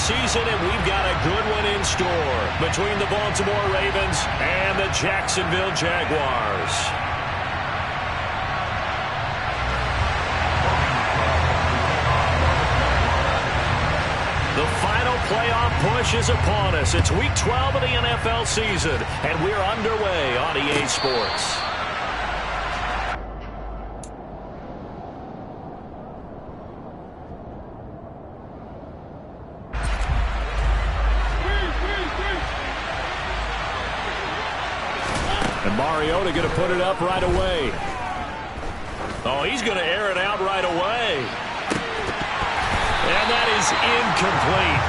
season, and we've got a good one in store between the Baltimore Ravens and the Jacksonville Jaguars. The final playoff push is upon us. It's Week 12 of the NFL season, and we're underway on EA Sports. And Mariota going to put it up right away. Oh, he's going to air it out right away. And that is incomplete.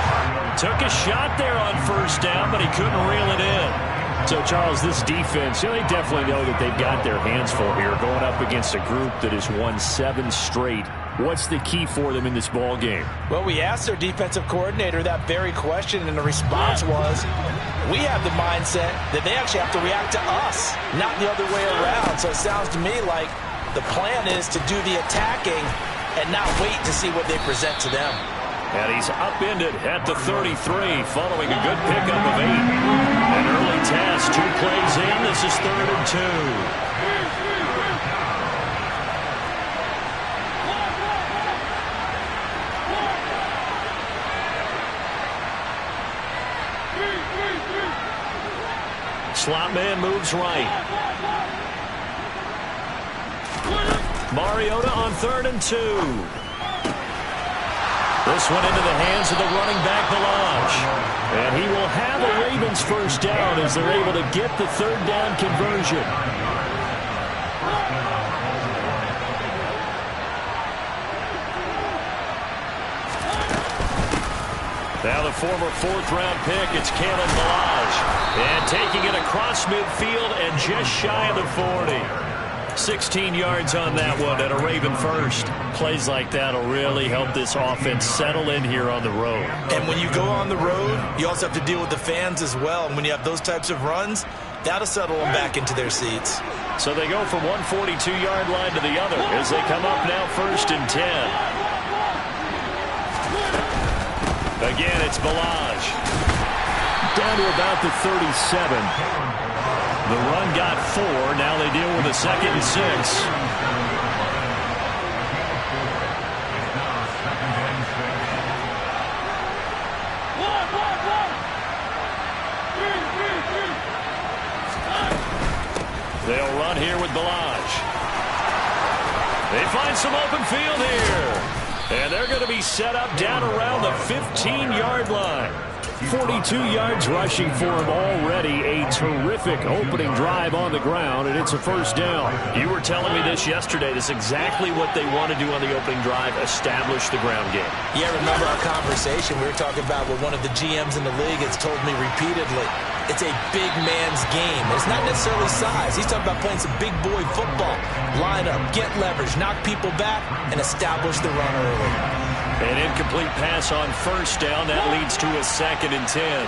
Took a shot there on first down, but he couldn't reel it in. So, Charles, this defense, they definitely know that they've got their hands full here, going up against a group that has won 7 straight. What's the key for them in this ball game? Well, we asked their defensive coordinator that very question, and the response was, we have the mindset that they actually have to react to us, not the other way around. So it sounds to me like the plan is to do the attacking and not wait to see what they present to them. And he's upended at the 33 following a good pickup of 8. An early task, 2 plays in. This is 3rd and 2. Slot man moves right. Mariota on 3rd and 2. This one into the hands of the running back, Ballage. And he will have a Ravens first down as they're able to get the 3rd down conversion. Now the former 4th-round pick, it's Kalen Ballage. And taking it across midfield and just shy of the 40. 16 yards on that one and a Raven first. Plays like that will really help this offense settle in here on the road. And when you go on the road, you also have to deal with the fans as well. And when you have those types of runs, that'll settle them back into their seats. So they go from one 42-yard line to the other as they come up now 1st and 10. Again, it's Ballage. Down to about the 37. The run got 4. Now they deal with a 2nd and 6. They'll run here with Ballage. They find some open field here. And they're going to be set up down around the 15-yard line. 42 yards rushing for him already. A terrific opening drive on the ground, and it's a first down. You were telling me this yesterday. This is exactly what they want to do on the opening drive, establish the ground game. Yeah, remember our conversation. We were talking about what one of the GMs in the league has told me repeatedly. It's a big man's game. It's not necessarily size. He's talking about playing some big boy football. Line up, get leverage, knock people back, and establish the run early. An incomplete pass on first down. That leads to a 2nd and 10.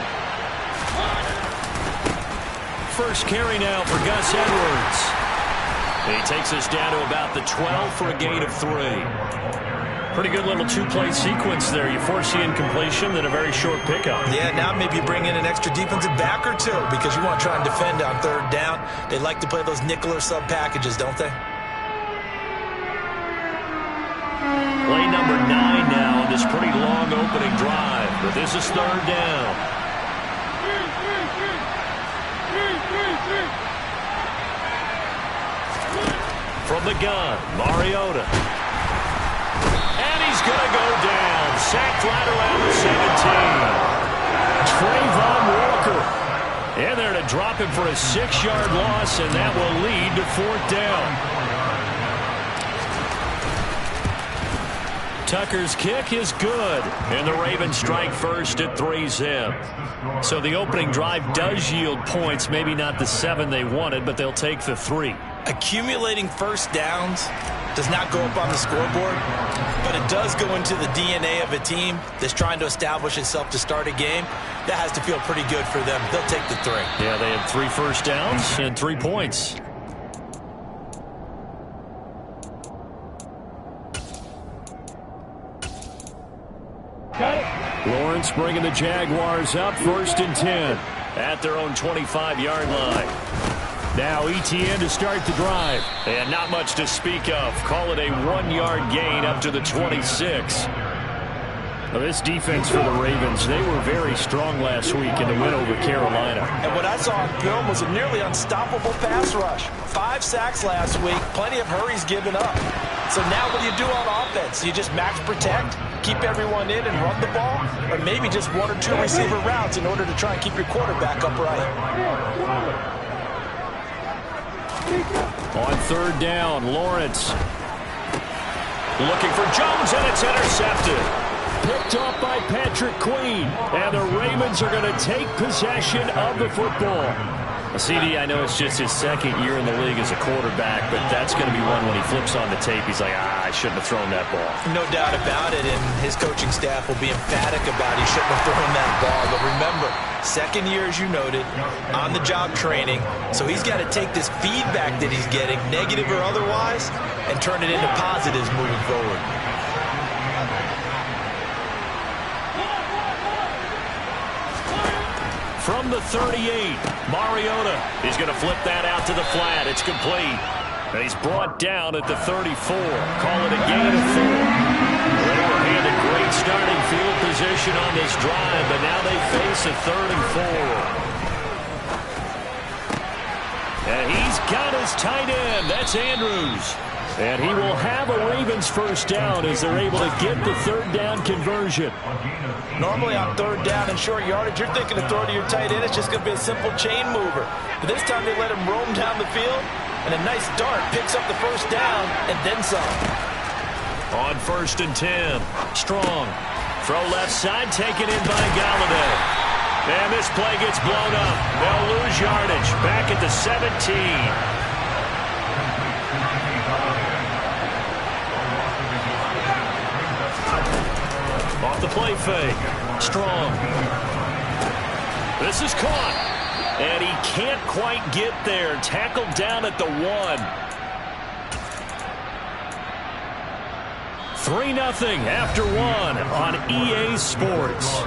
First carry now for Gus Edwards. He takes us down to about the 12 for a gain of 3. Pretty good little 2-play sequence there. You force the incompletion, then a very short pickup. Yeah, now maybe you bring in an extra defensive back or 2 because you want to try and defend on 3rd down. They like to play those nickel or sub packages, don't they? Play number 9 now in this pretty long opening drive, but this is 3rd down. From the gun, Mariota. And he's going to go down. Sacked right around the 17. Trayvon Walker. And they're to drop him for a 6-yard loss, and that will lead to 4th down. Tucker's kick is good, and the Ravens strike first at 3-zip. So the opening drive does yield points, maybe not the 7 they wanted, but they'll take the 3. Accumulating first downs does not go up on the scoreboard, but it does go into the DNA of a team that's trying to establish itself to start a game. That has to feel pretty good for them. They'll take the 3. Yeah, they had 3 first downs and 3 points. Lawrence bringing the Jaguars up 1st and 10 at their own 25-yard line. Now ETN to start the drive. And not much to speak of. Call it a 1-yard gain up to the 26. Well, this defense for the Ravens, they were very strong last week in the win over Carolina. And what I saw on film was a nearly unstoppable pass rush. 5 sacks last week, plenty of hurries given up. So now what do you do on offense? You just max protect, keep everyone in and run the ball, or maybe just 1 or 2 receiver routes in order to try and keep your quarterback upright. On 3rd down, Lawrence looking for Jones, and it's intercepted. Picked off by Patrick Queen, and the Ravens are going to take possession of the football. CD, I know it's just his 2nd year in the league as a quarterback, but that's going to be one when he flips on the tape, he's like, I shouldn't have thrown that ball. No doubt about it, and his coaching staff will be emphatic about he shouldn't have thrown that ball. But remember, 2nd year, as you noted, on-the-job training, so he's got to take this feedback that he's getting, negative or otherwise, and turn it into positives moving forward. From the 38, Mariota is going to flip that out to the flat. It's complete. And he's brought down at the 34. Call it a gain of 4. They were handed great starting field position on this drive, but now they face a 3rd and 4. And he's got his tight end. That's Andrews. And he will have a Ravens 1st down as they're able to get the 3rd down conversion. Normally on 3rd down and short yardage, you're thinking to throw to your tight end. It's just going to be a simple chain mover. But this time they let him roam down the field, and a nice dart picks up the 1st down and then some. On 1st and 10, Strong. Throw left side, taken in by Galladay. And this play gets blown up. They'll lose yardage. Back at the 17. Off the play fake. Strong. This is caught. And he can't quite get there. Tackled down at the 1. 3-0 after 1 on EA Sports.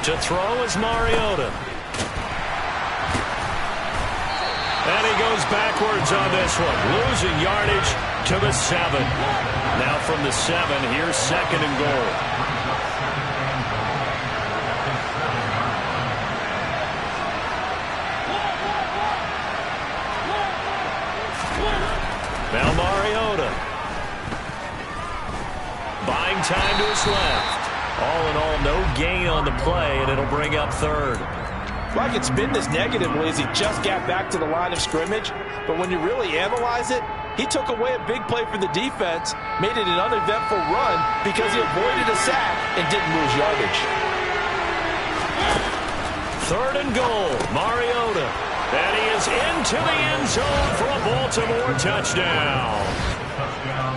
To throw is Mariota. And he goes backwards on this one. Losing yardage to the 7. Now from the 7, here's 2nd and goal. Now Mariota. Buying time to his left. All in all, no gain on the play, and it'll bring up 3rd. Well, I could spin this negatively as he just got back to the line of scrimmage, but when you really analyze it, he took away a big play for the defense, made it an uneventful run because he avoided a sack and didn't lose yardage. 3rd and goal, Mariota. And he is into the end zone for a Baltimore touchdown.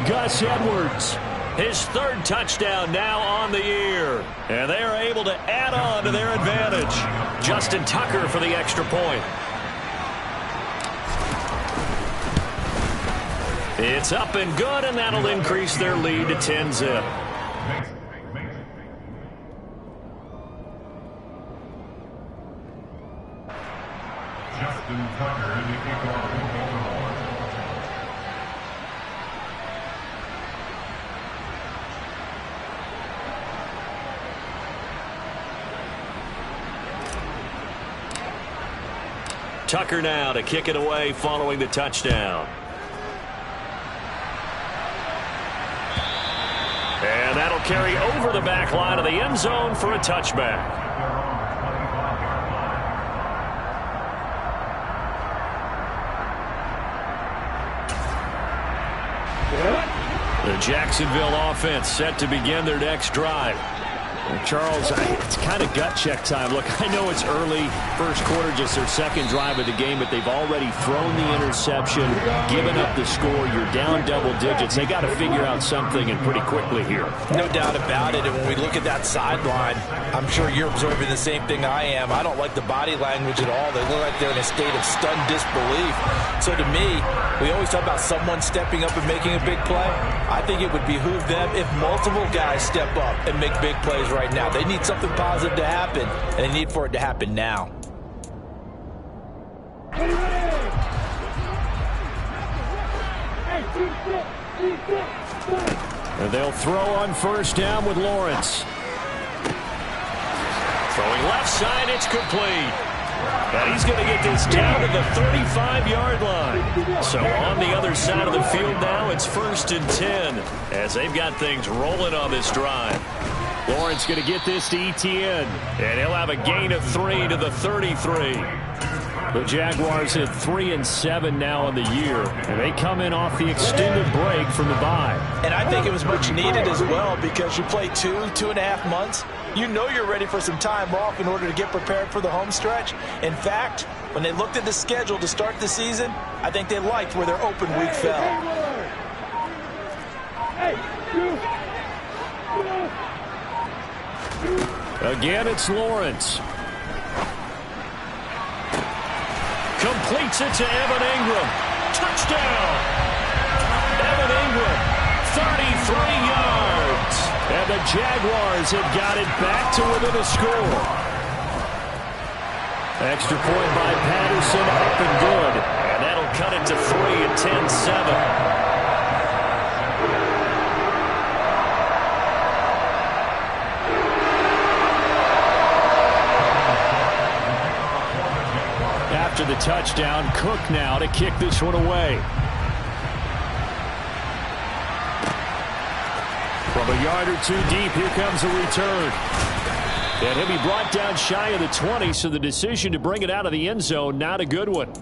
Gus Edwards. His 3rd touchdown now on the year. And they are able to add on to their advantage. Justin Tucker for the extra point. It's up and good, and that'll increase their lead to 10-zip. Justin Tucker in the kickoff. Tucker now to kick it away following the touchdown. And that'll carry over the back line of the end zone for a touchback. The Jacksonville offense set to begin their next drive. Charles, it's kind of gut check time. Look, I know it's early, first quarter, just their second drive of the game, but they've already thrown the interception, given up the score. You're down double digits. They got to figure out something, and pretty quickly here. No doubt about it. And when we look at that sideline, I'm sure you're observing the same thing I am. I don't like the body language at all. They look like they're in a state of stunned disbelief. So to me, we always talk about someone stepping up and making a big play. I think it would behoove them if multiple guys step up and make big plays right now. They need something positive to happen, and they need for it to happen now. And they'll throw on first down with Lawrence. Throwing left side, it's complete. And he's going to get this down to the 35-yard line. So on the other side of the field now, it's 1st and 10 as they've got things rolling on this drive. Lawrence going to get this to Etienne, and he'll have a gain of 3 to the 33. The Jaguars hit 3-7 now in the year, and they come in off the extended break from the bye. And I think it was much needed as well, because you play 2.5 months. You know you're ready for some time off in order to get prepared for the home stretch. In fact, when they looked at the schedule to start the season, I think they liked where their open week fell. Again, it's Lawrence. Completes it to Evan Ingram. Touchdown! Evan Ingram, 33 yards. And the Jaguars have got it back to within a score. Extra point by Patterson, up and good. And that'll cut it to 3 at 10-7. After the touchdown, Cook now to kick this one away. From a yard or two deep, here comes a return. And he'll be brought down shy of the 20, so the decision to bring it out of the end zone, not a good one.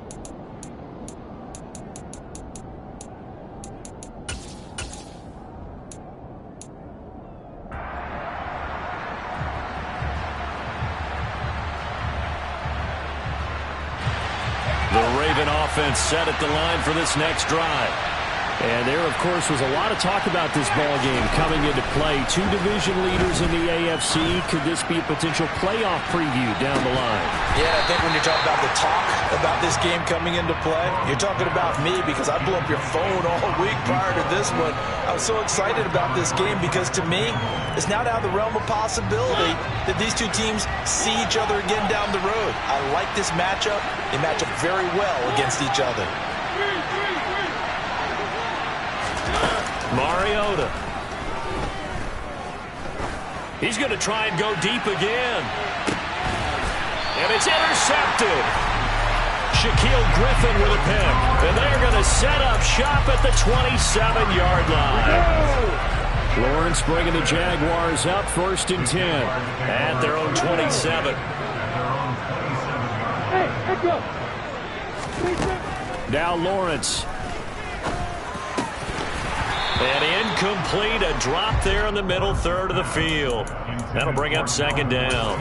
Offense set at the line for this next drive. And there, of course, was a lot of talk about this ball game coming into play. 2 division leaders in the AFC. Could this be a potential playoff preview down the line? Yeah, I think when you're talking about the talk about this game coming into play, you're talking about me, because I blew up your phone all week prior to this one. I was so excited about this game because, to me, it's now down the realm of possibility that these two teams see each other again down the road. I like this matchup. They match up very well against each other. Mariota. He's going to try and go deep again. And it's intercepted. Shaquille Griffin with a pick. And they're going to set up shop at the 27-yard line. Lawrence bringing the Jaguars up 1st and 10 at their own 27. Now Lawrence. And incomplete, a drop there in the middle third of the field. That'll bring up 2nd down.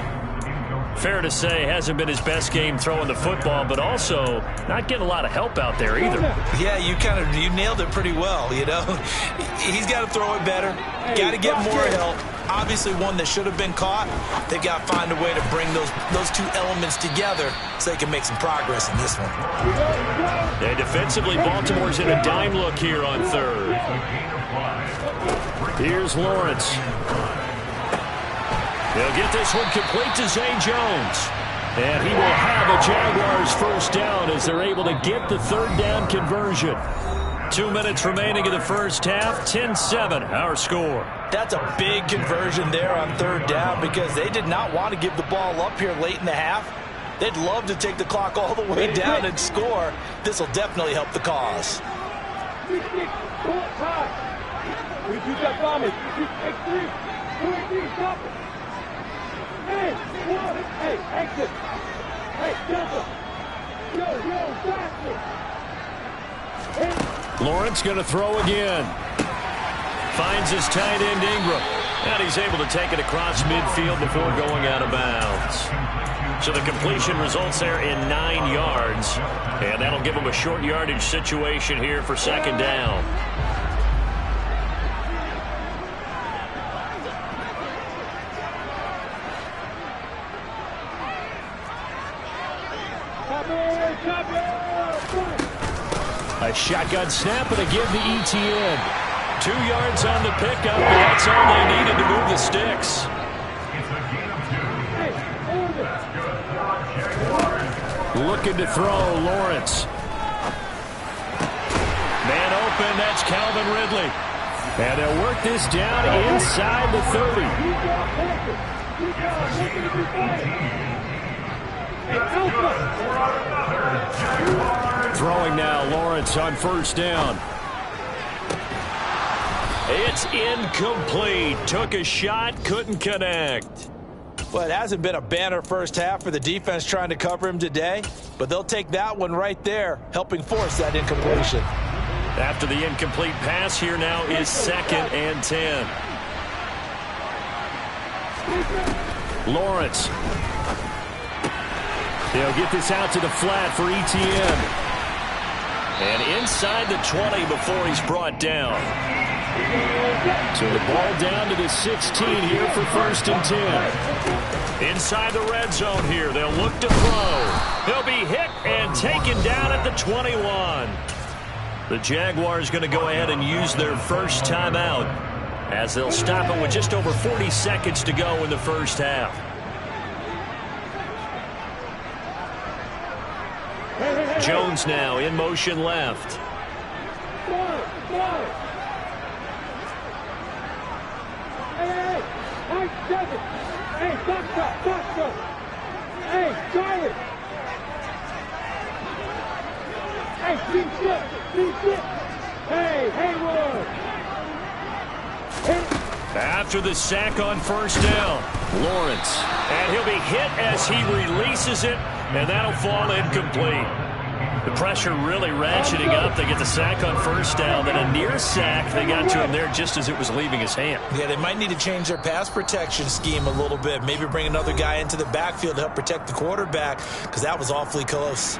Fair to say, hasn't been his best game throwing the football, but also not getting a lot of help out there either. Yeah, you nailed it pretty well, you know. He's got to throw it better, got to get more help. Obviously one that should have been caught. They've got to find a way to bring those two elements together so they can make some progress in this one. And defensively, Baltimore's in a dime look here on 3rd. Here's Lawrence. He'll get this one complete to Zay Jones. And he will have a Jaguars 1st down as they're able to get the 3rd down conversion. 2 minutes remaining in the first half. 10-7, our score. That's a big conversion there on 3rd down, because they did not want to give the ball up here late in the half. They'd love to take the clock all the way down and score. This will definitely help the cause. Lawrence going to throw again. Finds his tight end Ingram. And he's able to take it across midfield before going out of bounds. So the completion results there in 9 yards. And that'll give him a short yardage situation here for second down. A shotgun snap and a give to Etienne. 2 yards on the pickup, and that's all they needed to move the sticks. Looking to throw, Lawrence. Man open, that's Calvin Ridley. And they'll work this down inside the 30. Throwing now, Lawrence on first down. It's incomplete. Took a shot, couldn't connect. Well, it hasn't been a banner first half for the defense trying to cover him today, but they'll take that one right there, helping force that incompletion. After the incomplete pass, here now is 2nd and 10. Lawrence. They'll get this out to the flat for Etienne. And inside the 20 before he's brought down. So the ball down to the 16 here for 1st and 10. Inside the red zone here. They'll look to throw. He'll be hit and taken down at the 21. The Jaguars going to go ahead and use their first timeout as they'll stop it with just over 40 seconds to go in the first half. Jones now in motion left. After the sack on first down, Lawrence. And he'll be hit as he releases it, and that'll fall incomplete. The pressure really ratcheting up. They get the sack on first down, then a near sack. They got to him there just as it was leaving his hand. Yeah, they might need to change their pass protection scheme a little bit. Maybe bring another guy into the backfield to help protect the quarterback, because that was awfully close.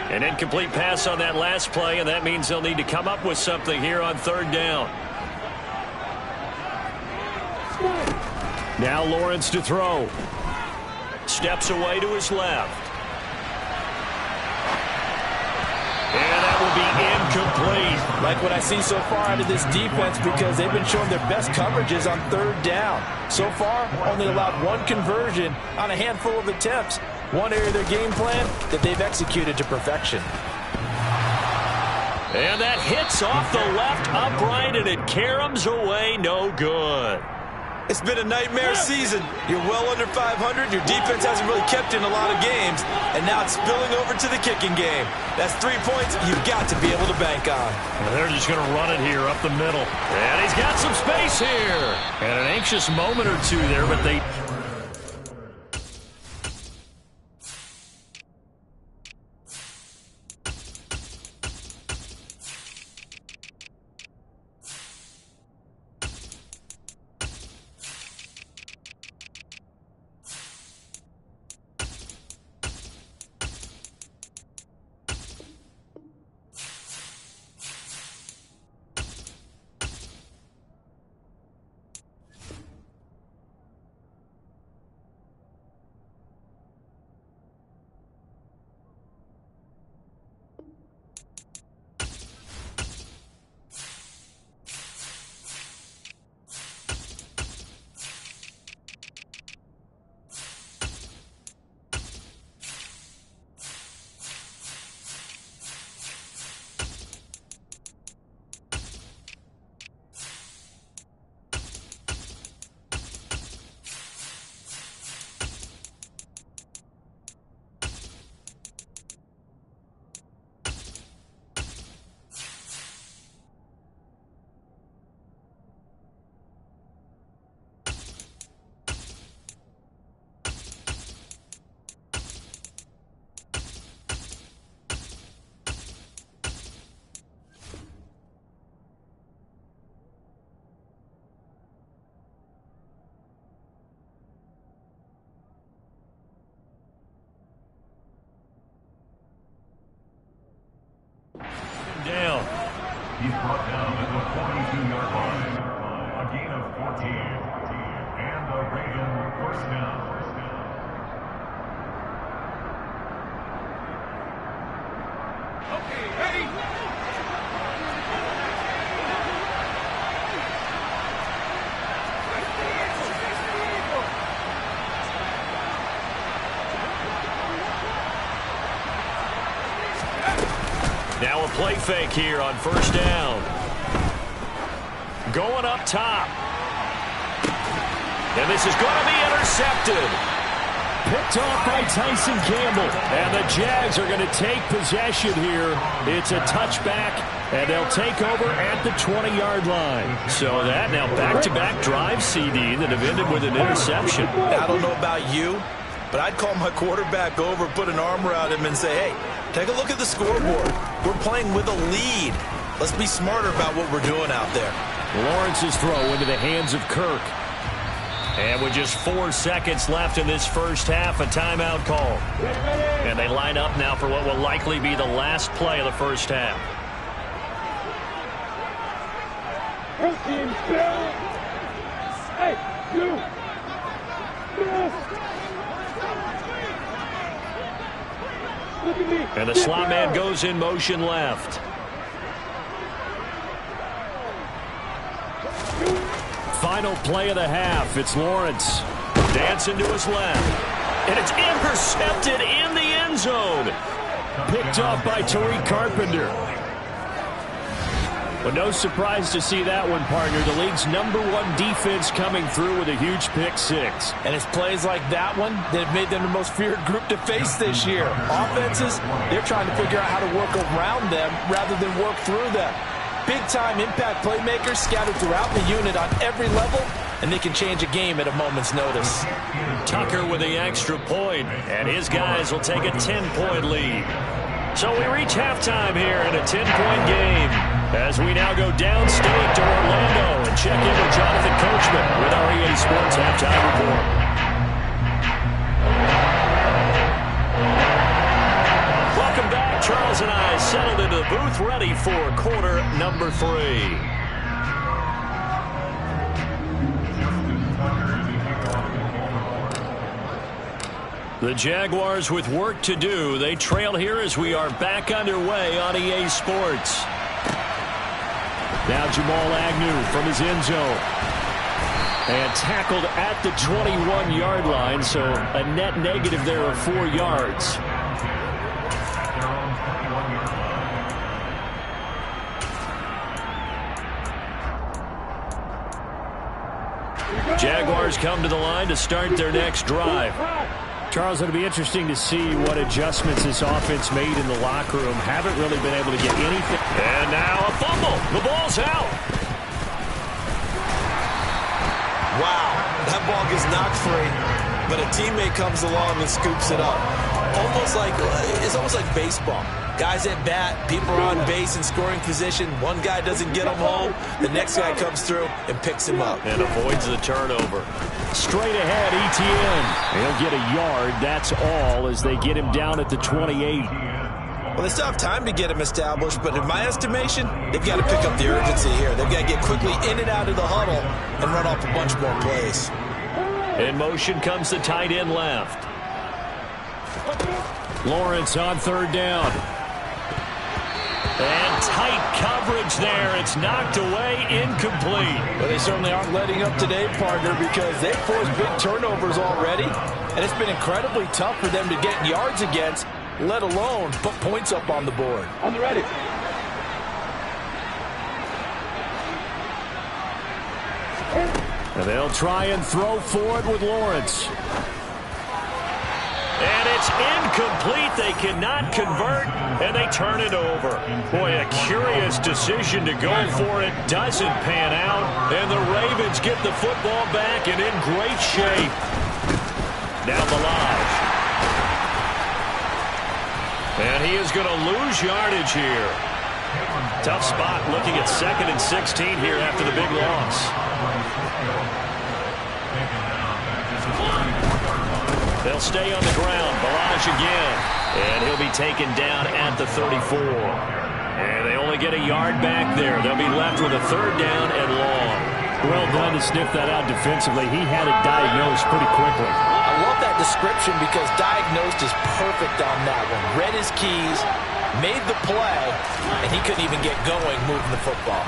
An incomplete pass on that last play, and that means they'll need to come up with something here on 3rd down. Now Lawrence to throw. Steps away to his left. And that will be incomplete. Like what I see so far out of this defense, because they've been showing their best coverages on 3rd down. So far, only allowed 1 conversion on a handful of attempts. One area of their game plan that they've executed to perfection. And that hits off the left upright, and it caroms away, no good. It's been a nightmare season. You're well under 500. Your defense hasn't really kept in a lot of games. And now it's spilling over to the kicking game. That's 3 points you've got to be able to bank on. And they're just going to run it here up the middle. And he's got some space here. And an anxious moment or two there, but they... fake here on first down. Going up top. And this is going to be intercepted. Picked off by Tyson Campbell. And the Jags are going to take possession here. It's a touchback, and they'll take over at the 20-yard line. So that now back-to-back drive, CD, that have ended with an interception. I don't know about you, but I'd call my quarterback over, put an arm around him, and say, hey, take a look at the scoreboard. We're playing with a lead. Let's be smarter about what we're doing out there. Lawrence's throw into the hands of Kirk. And with just 4 seconds left in this first half, a timeout call. And they line up now for what will likely be the last play of the first half. And the slot man goes in motion left. Final play of the half. It's Lawrence dancing to his left. And it's intercepted in the end zone. Picked off by Tariq Carpenter. But no surprise to see that one, partner. The league's #1 defense coming through with a huge pick six. And it's plays like that one that have made them the most feared group to face this year. Offenses, they're trying to figure out how to work around them rather than work through them. Big-time impact playmakers scattered throughout the unit on every level, and they can change a game at a moment's notice. Tucker with the extra point, and his guys will take a 10-point lead. So we reach halftime here in a 10-point game as we now go downstate to Orlando and check in with Jonathan Coachman with our EA Sports Halftime Report. Welcome back. Charles and I settled into the booth ready for quarter number 3. The Jaguars with work to do. They trail here as we are back underway on EA Sports. Now Jamal Agnew from his end zone. And tackled at the 21-yard line, so a net negative there of 4 yards. Jaguars come to the line to start their next drive. Charles, it'll be interesting to see what adjustments this offense made in the locker room. Haven't really been able to get anything. And now a fumble. The ball's out. Wow, that ball gets knocked free, but a teammate comes along and scoops it up. It's almost like baseball. Guys at bat, people are on base in scoring position. One guy doesn't get him home. The next guy comes through and picks him up. And avoids the turnover. Straight ahead, Etienne. He'll get a yard. That's all as they get him down at the 28. Well, they still have time to get him established, but in my estimation, they've got to pick up the urgency here. They've got to get quickly in and out of the huddle and run off a bunch more plays. In motion comes the tight end left. Lawrence on third down. And tight coverage there. It's knocked away, incomplete. Well, they certainly aren't letting up today, partner, because they've forced big turnovers already, and it's been incredibly tough for them to get yards against, let alone put points up on the board. On the ready. And they'll try and throw for it with Lawrence. And it's incomplete. They cannot convert, and they turn it over. Boy, a curious decision to go for it. Doesn't pan out, and the Ravens get the football back and in great shape. Now Balaj. And he is going to lose yardage here. Tough spot looking at 2nd and 16 here after the big loss. They'll stay on the ground. Balaj again. And he'll be taken down at the 34. And they only get a yard back there. They'll be left with a 3rd down and long. Well done to sniff that out defensively. He had it diagnosed pretty quickly. I love that description because diagnosed is perfect on that one. Read his keys, made the play, and he couldn't even get going moving the football.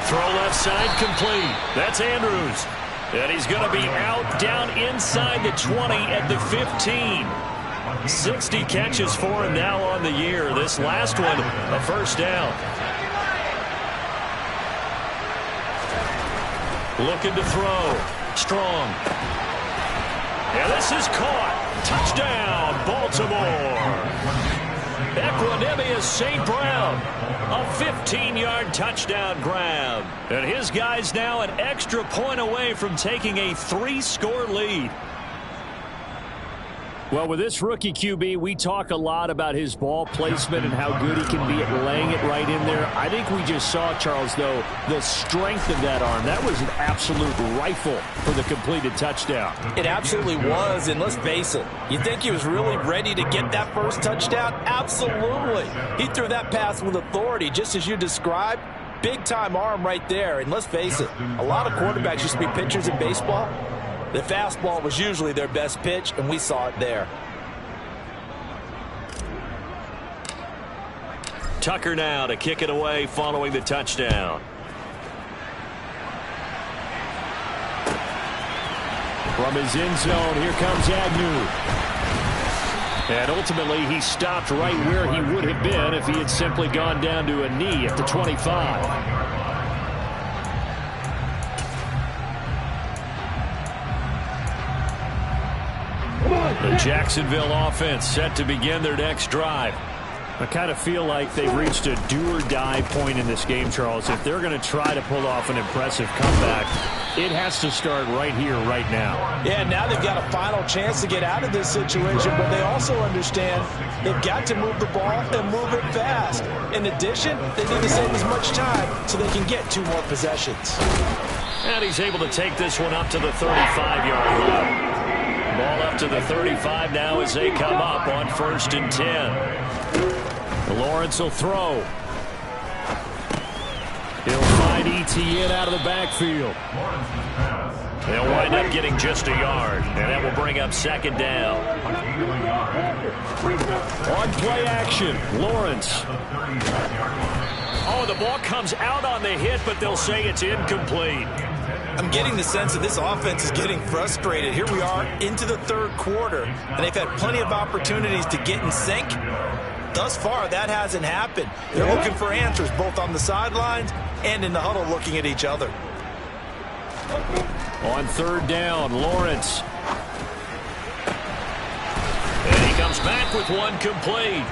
Throw left side complete. That's Andrews. And he's going to be out down inside the 20 at the 15. 60 catches for him now on the year. This last one, a first down. Looking to throw. Strong. And this is caught. Touchdown, Baltimore. Equanimeous St. Brown. A 15-yard touchdown grab. And his guy's now an extra point away from taking a 3-score lead. Well, with this rookie QB, we talk a lot about his ball placement and how good he can be at laying it right in there. I think we just saw, Charles, though, the strength of that arm. That was an absolute rifle for the completed touchdown. It absolutely was, and let's face it, you think he was really ready to get that first touchdown? Absolutely. He threw that pass with authority, just as you described. Big-time arm right there, and let's face it, a lot of quarterbacks used to be pitchers in baseball. The fastball was usually their best pitch, and we saw it there. Tucker now to kick it away following the touchdown. From his end zone, here comes Agnew. And ultimately, he stopped right where he would have been if he had simply gone down to a knee at the 25. The Jacksonville offense set to begin their next drive. I kind of feel like they've reached a do-or-die point in this game, Charles. If they're going to try to pull off an impressive comeback, it has to start right here, right now. Yeah, now they've got a final chance to get out of this situation, but they also understand they've got to move the ball and move it fast. In addition, they need to save as much time so they can get 2 more possessions. And he's able to take this one up to the 35-yard line. Ball up to the 35 now as they come up on 1st and 10. Lawrence will throw. He'll find Etienne out of the backfield. They'll wind up getting just a yard, and that will bring up 2nd down. On play action, Lawrence. Oh, the ball comes out on the hit, but they'll say it's incomplete. I'm getting the sense that this offense is getting frustrated. Here we are into the 3rd quarter, and they've had plenty of opportunities to get in sync. Thus far, that hasn't happened. They're looking for answers both on the sidelines and in the huddle looking at each other. On 3rd down, Lawrence. And he comes back with one complete.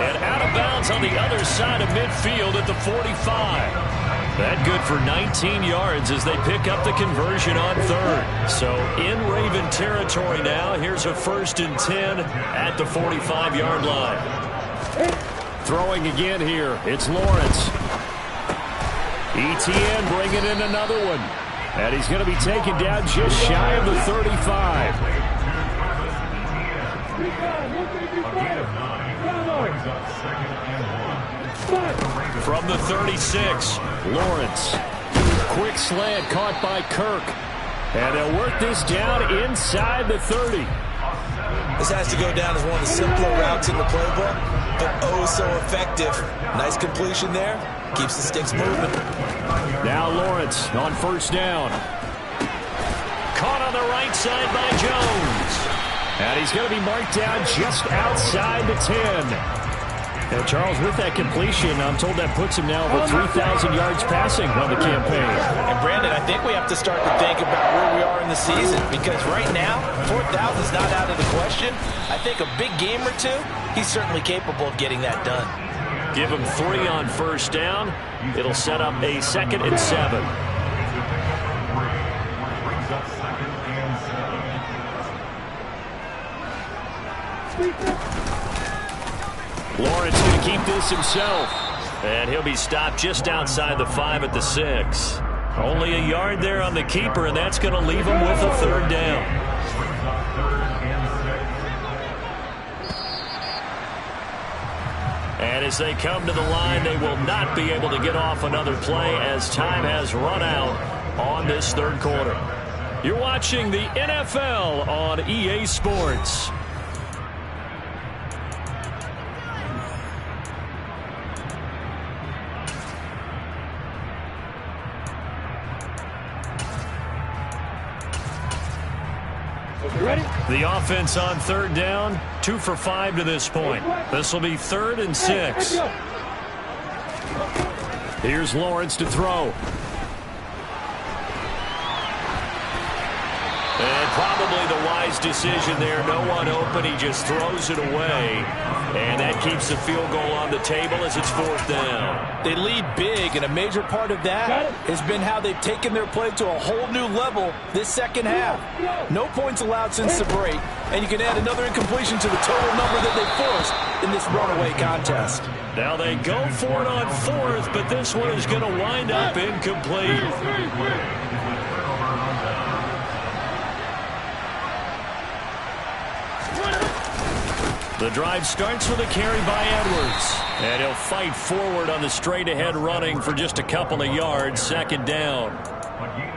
And out of bounds on the other side of midfield at the 45. That good for 19 yards as they pick up the conversion on 3rd. So in Raven territory now. Here's a 1st and 10 at the 45-yard line. Throwing again here. It's Lawrence. Etienne bringing in another one. And he's going to be taken down just shy of the 35. From the 36, Lawrence. Quick slant caught by Kirk. And they'll work this down inside the 30. This has to go down as one of the simpler routes in the playbook, but oh so effective. Nice completion there. Keeps the sticks moving. Now Lawrence on 1st down. Caught on the right side by Jones. And he's going to be marked down just outside the 10. And Charles, with that completion, I'm told that puts him now over 3,000 yards passing on the campaign. And Brandon, I think we have to start to think about where we are in the season, because right now, 4,000 is not out of the question. I think a big game or 2, he's certainly capable of getting that done. Give him 3 on 1st down. It'll set up a 2nd and 7. Lawrence going to keep this himself. And he'll be stopped just outside the 5 at the 6. Only a yard there on the keeper, and that's going to leave him with a 3rd down. And as they come to the line, they will not be able to get off another play as time has run out on this 3rd quarter. You're watching the NFL on EA Sports. You ready? The offense on third down, 2 for 5 to this point. This will be 3rd and 6. Here's Lawrence to throw. And probably the wise decision there. No one open. He just throws it away. And that keeps the field goal on the table as it's 4th down. They lead big, and a major part of that has been how they've taken their play to a whole new level this second half. No points allowed since the break, and you can add another incompletion to the total number that they forced in this runaway contest. Now they go for it on 4th, but this one is going to wind up incomplete. The drive starts with a carry by Edwards. And he'll fight forward on the straight-ahead running for just a couple of yards. 2nd down.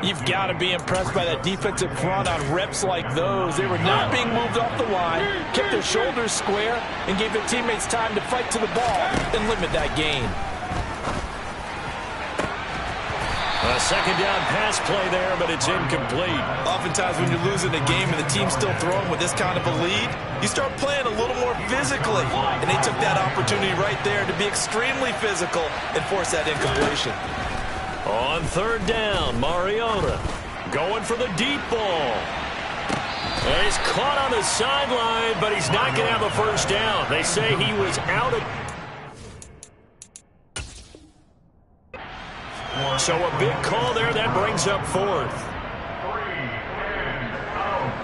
You've got to be impressed by that defensive front on reps like those. They were not being moved off the line, kept their shoulders square, and gave their teammates time to fight to the ball and limit that gain. A 2nd down pass play there, but it's incomplete. Oftentimes when you're losing a game and the team's still throwing with this kind of a lead, you start playing a little more physically. And they took that opportunity right there to be extremely physical and force that incompletion. On 3rd down, Mariota going for the deep ball. And he's caught on the sideline, but he's not going to have a 1st down. They say he was out of... So a big call there. That brings up 4th.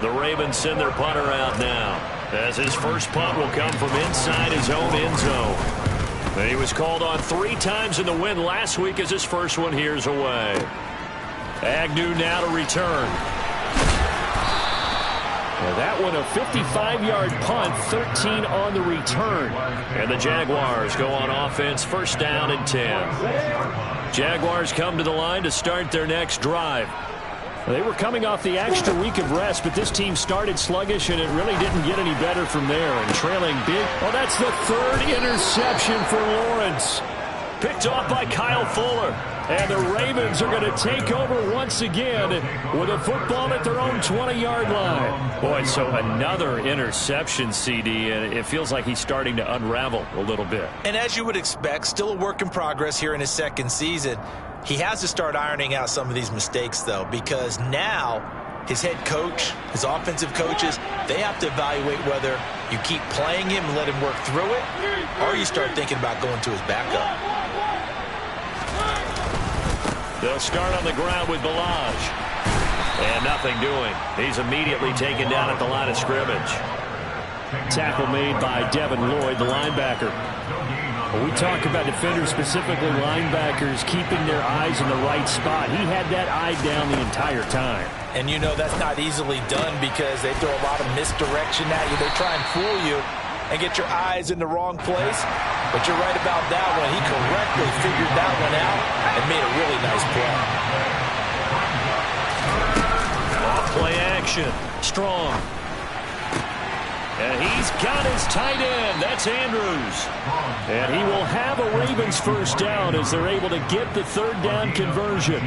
The Ravens send their punter out now, as his first punt will come from inside his own end zone. And he was called on 3 times in the win last week as his first one here's away. Agnew now to return. Well, that one a 55-yard punt, 13 on the return. And the Jaguars go on offense, 1st down and 10. Jaguars come to the line to start their next drive. Well, they were coming off the extra week of rest, but this team started sluggish, and it really didn't get any better from there. And trailing big. Well, that's the 3rd interception for Lawrence. Picked off by Kyle Fuller. And the Ravens are going to take over once again with a football at their own 20-yard line. Boy, so another interception, CD, and it feels like he's starting to unravel a little bit. And as you would expect, still a work in progress here in his 2nd season. He has to start ironing out some of these mistakes, though, because now his head coach, his offensive coaches, they have to evaluate whether you keep playing him and let him work through it, or you start thinking about going to his backup. They'll start on the ground with Balaj. And nothing doing. He's immediately taken down at the line of scrimmage. Tackle made by Devin Lloyd, the linebacker. When we talk about defenders, specifically linebackers, keeping their eyes in the right spot. He had that eye down the entire time. And you know that's not easily done because they throw a lot of misdirection at you. They try and fool you and get your eyes in the wrong place. But you're right about that one. He correctly figured that one out and made a really nice play. Off-play action. Strong. And he's got his tight end. That's Andrews. And he will have a Ravens 1st down as they're able to get the 3rd down conversion.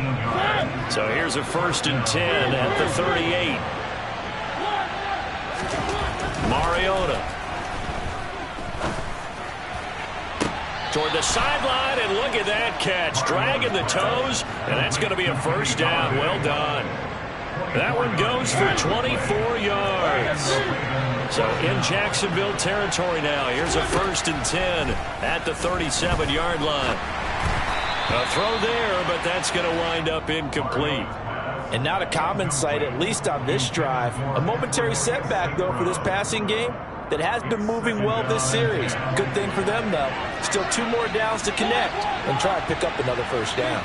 So here's a 1st and 10 at the 38. Mariota. Toward the sideline, and look at that catch. Dragging the toes, and that's going to be a 1st down. Well done. That one goes for 24 yards. So in Jacksonville territory now. Here's a 1st and 10 at the 37-yard line. A throw there, but that's going to wind up incomplete. And not a common sight, at least on this drive. A momentary setback, though, for this passing game that has been moving well this series. Good thing for them, though. Still 2 more downs to connect and try to pick up another 1st down.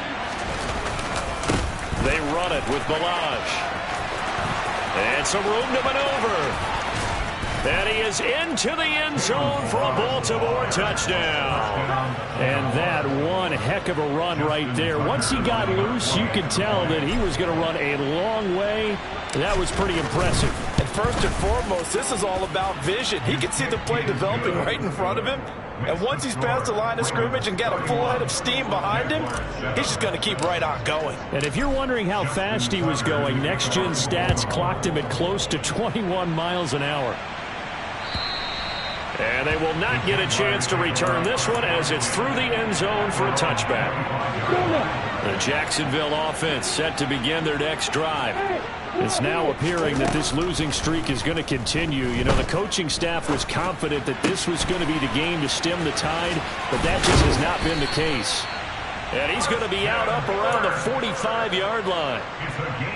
They run it with Balaj. And some room to maneuver. And he is into the end zone for a Baltimore touchdown. And that one heck of a run right there. Once he got loose, you could tell that he was going to run a long way. That was pretty impressive. And first and foremost, this is all about vision. He can see the play developing right in front of him. And once he's past the line of scrimmage and got a full head of steam behind him, he's just going to keep right on going. And if you're wondering how fast he was going, Next Gen Stats clocked him at close to 21 miles an hour. And they will not get a chance to return this one as it's through the end zone for a touchback. The Jacksonville offense set to begin their next drive. It's now appearing that this losing streak is going to continue. You know, the coaching staff was confident that this was going to be the game to stem the tide, but that just has not been the case. And he's going to be out up around the 45-yard line.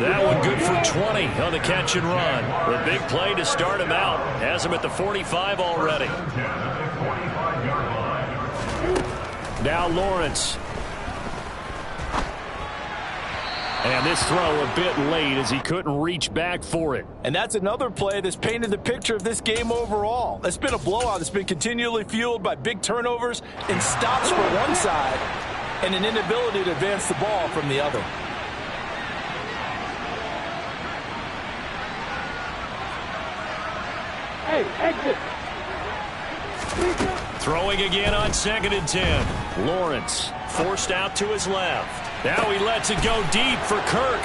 That one good for 20 on the catch and run. The big play to start him out. Has him at the 45 already. Now Lawrence. And this throw a bit late as he couldn't reach back for it. And that's another play that's painted the picture of this game overall. It's been a blowout that's been continually fueled by big turnovers and stops for one side and an inability to advance the ball from the other. Hey, exit. Throwing again on 2nd and 10. Lawrence forced out to his left. Now he lets it go deep for Kirk.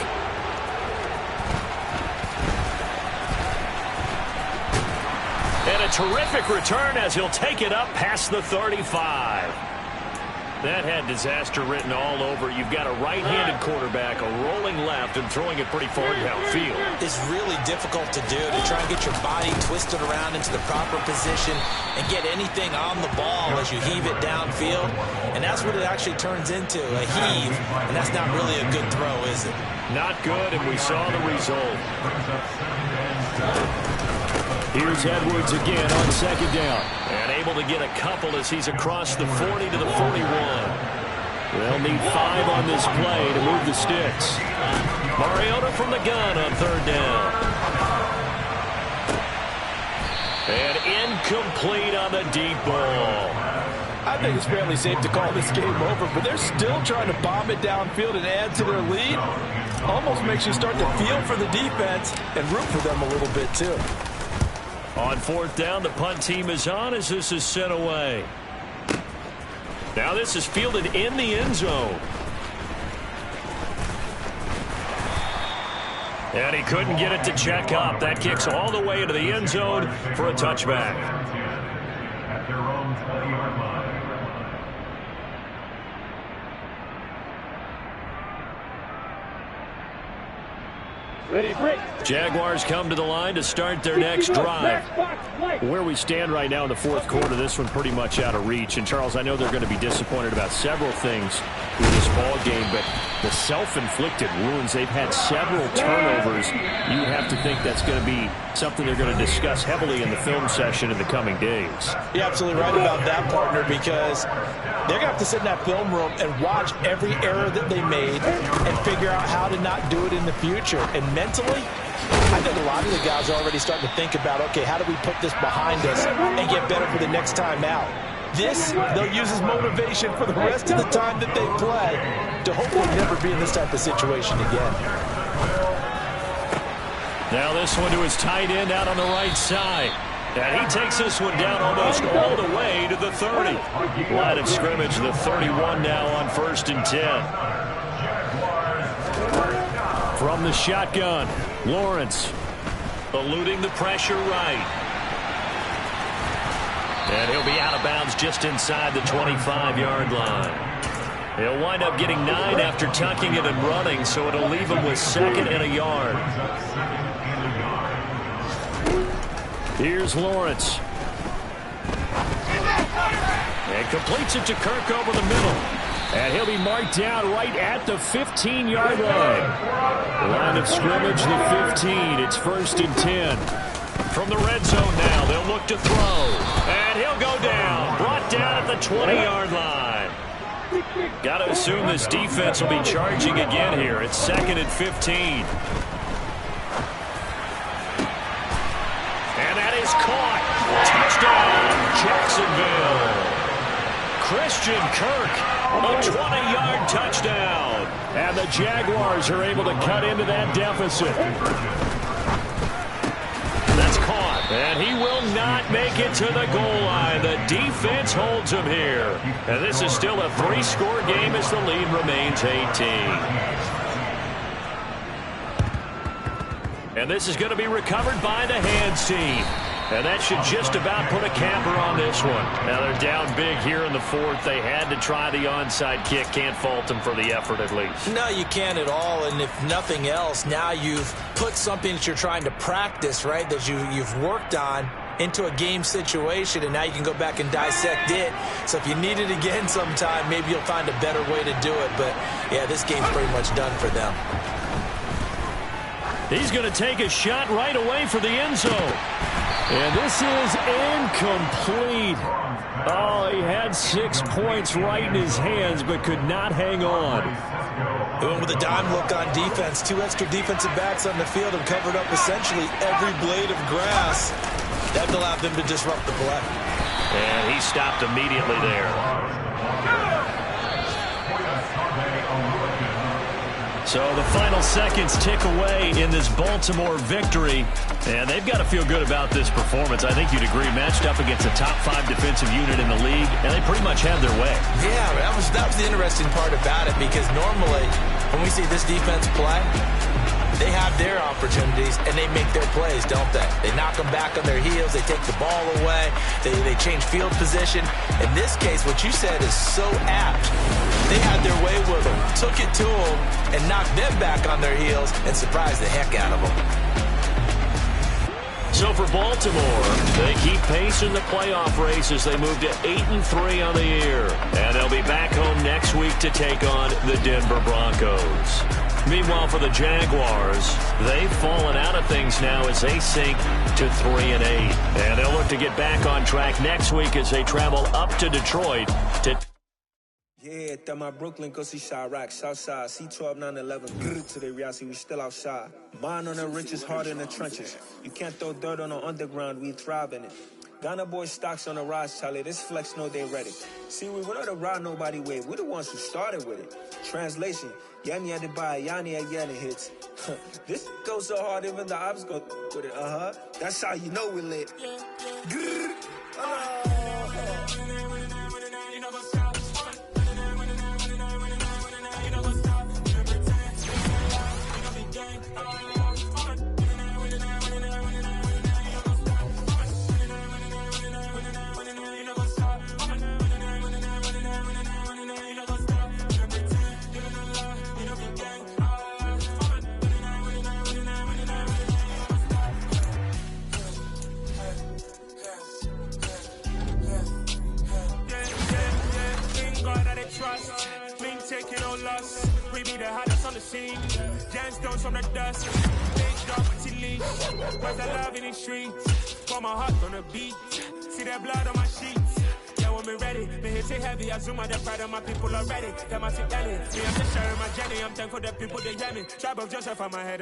And a terrific return as he'll take it up past the 35. That had disaster written all over. You've got a right-handed quarterback, a rolling left, and throwing it pretty far downfield. It's really difficult to do, to try and get your body twisted around into the proper position and get anything on the ball as you heave it downfield. And that's what it actually turns into, a heave. And that's not really a good throw, is it? Not good, and we saw the result. Here's Edwards again on 2nd down. And able to get a couple as he's across the 40 to the 41. They'll need 5 on this play to move the sticks. Mariota from the gun on 3rd down. And incomplete on the deep ball. I think it's fairly safe to call this game over, but they're still trying to bomb it downfield and add to their lead. Almost makes you start to feel for the defense and root for them a little bit too. On 4th down, the punt team is on as this is sent away. Now this is fielded in the end zone. And he couldn't get it to check up. That kicks all the way into the end zone for a touchback. At their own 20-yard line. Ready, break. Jaguars come to the line to start their next drive. Where we stand right now in the 4th quarter, this one pretty much out of reach. And, Charles, I know they're going to be disappointed about several things with this ball game, but the self-inflicted wounds, they've had several turnovers. You have to think that's going to be something they're going to discuss heavily in the film session in the coming days. You're absolutely right about that, partner, because they're going to have to sit in that film room and watch every error that they made and figure out how to not do it in the future. And mentally, I think a lot of the guys are already starting to think about, okay, how do we put this behind us and get better for the next time out? This, they'll use as motivation for the rest of the time that they play to hopefully never be in this type of situation again. Now this one to his tight end out on the right side. And he takes this one down almost all the way to the 30. Line of scrimmage, the 31 now on 1st and 10. From the shotgun, Lawrence. Eluding the pressure right. And he'll be out of bounds just inside the 25-yard line. He'll wind up getting 9 after tucking it and running, so it'll leave him with 2nd and a yard. Here's Lawrence. And completes it to Kirk over the middle. And he'll be marked down right at the 15-yard line. Line of scrimmage, the 15. It's 1st and 10. From the red zone now, they'll look to throw. And he'll go down. Brought down at the 20-yard line. Got to assume this defense will be charging again here. It's 2nd and 15. And that is caught. Touchdown, Jacksonville. Christian Kirk, a 20-yard touchdown. And the Jaguars are able to cut into that deficit. That's caught, and he will not make it to the goal line. The defense holds him here. And this is still a 3-score game as the lead remains 18. And this is going to be recovered by the hands team. And that should just about put a capper on this one. Now they're down big here in the fourth. They had to try the onside kick. Can't fault them for the effort at least. No, you can't at all. And if nothing else, now you've put something that you're trying to practice, right, that you've worked on into a game situation, and now you can go back and dissect it. So if you need it again sometime, maybe you'll find a better way to do it. But, yeah, this game's pretty much done for them. He's going to take a shot right away for the end zone. And this is incomplete. Oh, he had 6 points right in his hands, but could not hang on. He went with a dime look on defense. 2 extra defensive backs on the field and covered up essentially every blade of grass. That allowed them to disrupt the play. And he stopped immediately there. So the final seconds tick away in this Baltimore victory. And they've got to feel good about this performance. I think you'd agree, matched up against a top 5 defensive unit in the league, and they pretty much had their way. Yeah, that was the interesting part about it, because normally when we see this defense play, they have their opportunities and they make their plays, don't they? They knock them back on their heels. They take the ball away. They change field position. In this case, what you said is so apt. They had their way with them, took it to them, and knocked them back on their heels and surprised the heck out of them. So for Baltimore, they keep pace in the playoff race as they move to 8-3 on the year. And they'll be back home next week to take on the Denver Broncos. Meanwhile, for the Jaguars, they've fallen out of things now as they sink to 3-8. And they'll look to get back on track next week as they travel up to Detroit to... Yeah, that my Brooklyn, go see Chirac, Southside, C12, 911, to the reality, we still outside. Mine on the riches, hard in the trenches. You can't throw dirt on the underground, we thrive in it. Ghana boys stocks on the rise, Charlie, this flex know they ready. See, we went on the ride nobody wave, we're the ones who started with it. Translation, Yanni had to buy, Yanni had Yanni hits. This goes so hard, even the ops go with it, That's how you know we lit. We be the hottest on the scene. Jams stones from the dust. Big dog with leash. Where's the love in the streets? Pour my heart on the beat. See that blood on my sheets. Yeah, when me ready, me hit it heavy. I zoom out the pride of my people already. Them I see Ellie. Me, I'm just sharing my journey. I'm thankful that people they hear me. Tribe of Joseph on my head.